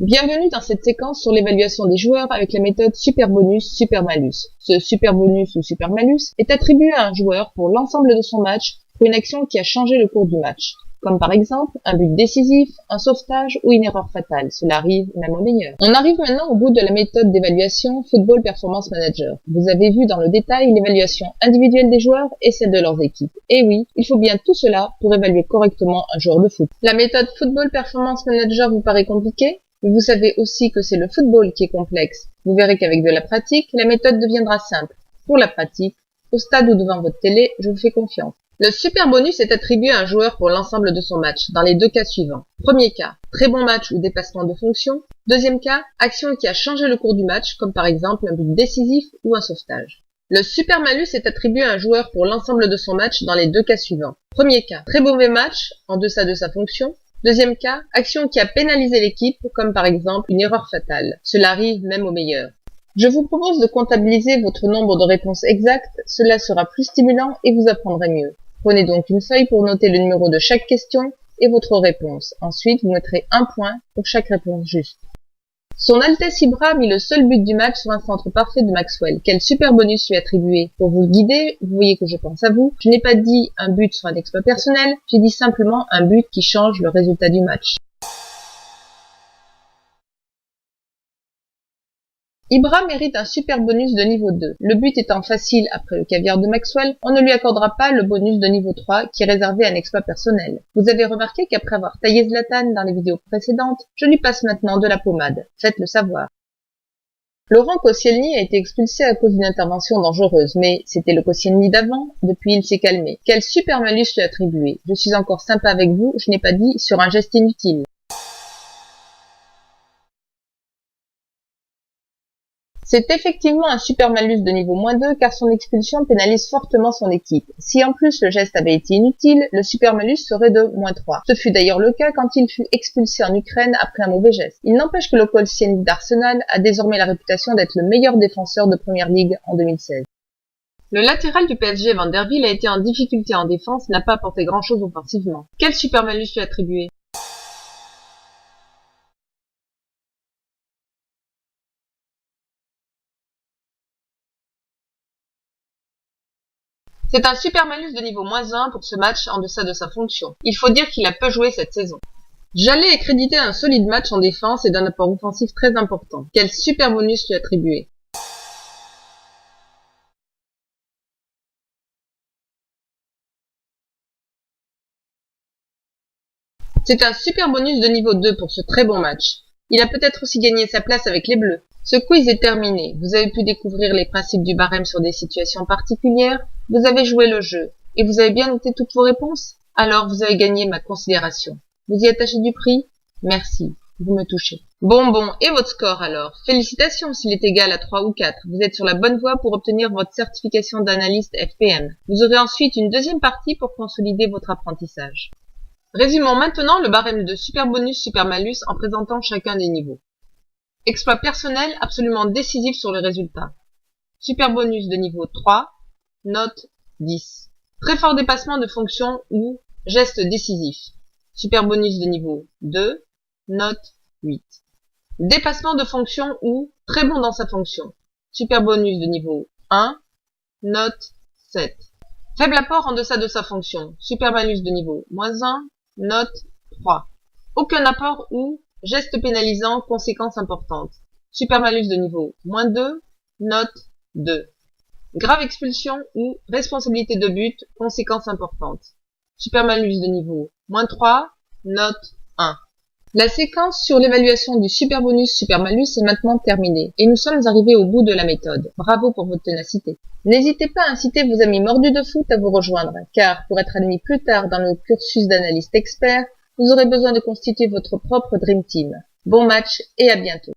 Bienvenue dans cette séquence sur l'évaluation des joueurs avec la méthode super bonus, super malus. Ce super bonus ou super malus est attribué à un joueur pour l'ensemble de son match pour une action qui a changé le cours du match, comme par exemple un but décisif, un sauvetage ou une erreur fatale. Cela arrive même aux meilleurs. On arrive maintenant au bout de la méthode d'évaluation Football Performance Manager. Vous avez vu dans le détail l'évaluation individuelle des joueurs et celle de leurs équipes. Et oui, il faut bien tout cela pour évaluer correctement un joueur de foot. La méthode Football Performance Manager vous paraît compliquée ? Mais vous savez aussi que c'est le football qui est complexe. Vous verrez qu'avec de la pratique, la méthode deviendra simple. Pour la pratique, au stade ou devant votre télé, je vous fais confiance. Le super bonus est attribué à un joueur pour l'ensemble de son match, dans les deux cas suivants. Premier cas, très bon match ou dépassement de fonction. Deuxième cas, action qui a changé le cours du match, comme par exemple un but décisif ou un sauvetage. Le super malus est attribué à un joueur pour l'ensemble de son match dans les deux cas suivants. Premier cas, très mauvais match, en deçà de sa fonction. Deuxième cas, action qui a pénalisé l'équipe, comme par exemple une erreur fatale. Cela arrive même aux meilleurs. Je vous propose de comptabiliser votre nombre de réponses exactes, cela sera plus stimulant et vous apprendrez mieux. Prenez donc une feuille pour noter le numéro de chaque question et votre réponse. Ensuite, vous mettrez un point pour chaque réponse juste. Son Altesse Ibra mit le seul but du match sur un centre parfait de Maxwell. Quel super bonus lui attribuer? Pour vous guider, vous voyez que je pense à vous. Je n'ai pas dit un but sur un exploit personnel, j'ai dit simplement un but qui change le résultat du match. Ibra mérite un super bonus de niveau 2. Le but étant facile après le caviar de Maxwell, on ne lui accordera pas le bonus de niveau 3 qui est réservé à un exploit personnel. Vous avez remarqué qu'après avoir taillé Zlatan dans les vidéos précédentes, je lui passe maintenant de la pommade. Faites-le savoir. Laurent Koscielny a été expulsé à cause d'une intervention dangereuse, mais c'était le Koscielny d'avant, depuis il s'est calmé. Quel super malus lui attribuer? Je suis encore sympa avec vous, je n'ai pas dit sur un geste inutile. C'est effectivement un super malus de niveau -2 car son expulsion pénalise fortement son équipe. Si en plus le geste avait été inutile, le super malus serait de -3. Ce fut d'ailleurs le cas quand il fut expulsé en Ukraine après un mauvais geste. Il n'empêche que le Koscielny d'Arsenal a désormais la réputation d'être le meilleur défenseur de Première Ligue en 2016. Le latéral du PSG Van der Wiel a été en difficulté en défense et n'a pas apporté grand-chose offensivement. Quel super malus lui attribuer? C'est un super malus de niveau -1 pour ce match en deçà de sa fonction. Il faut dire qu'il a peu joué cette saison. Jallet est crédité un solide match en défense et d'un apport offensif très important. Quel super bonus lui attribuer? C'est un super bonus de niveau 2 pour ce très bon match. Il a peut-être aussi gagné sa place avec les Bleus. Ce quiz est terminé. Vous avez pu découvrir les principes du barème sur des situations particulières. Vous avez joué le jeu. Et vous avez bien noté toutes vos réponses? Alors vous avez gagné ma considération. Vous y attachez du prix? Merci. Vous me touchez. Bon, et votre score alors? Félicitations s'il est égal à 3 ou 4. Vous êtes sur la bonne voie pour obtenir votre certification d'analyste FPM. Vous aurez ensuite une deuxième partie pour consolider votre apprentissage. Résumons maintenant le barème de super bonus, super malus en présentant chacun des niveaux. Exploit personnel absolument décisif sur le résultat. Super bonus de niveau 3, note 10. Très fort dépassement de fonction ou geste décisif. Super bonus de niveau 2, note 8. Dépassement de fonction ou très bon dans sa fonction. Super bonus de niveau 1, note 7. Faible apport en deçà de sa fonction. Super malus de niveau -1, note 3. Aucun apport ou geste pénalisant, conséquence importante. Super malus de niveau -2, note 2. Grave expulsion ou responsabilité de but, conséquence importante. Super malus de niveau -3, note 1. La séquence sur l'évaluation du super bonus super malus est maintenant terminée et nous sommes arrivés au bout de la méthode. Bravo pour votre ténacité. N'hésitez pas à inciter vos amis mordus de foot à vous rejoindre, car pour être admis plus tard dans le cursus d'analyste expert, vous aurez besoin de constituer votre propre Dream Team. Bon match et à bientôt.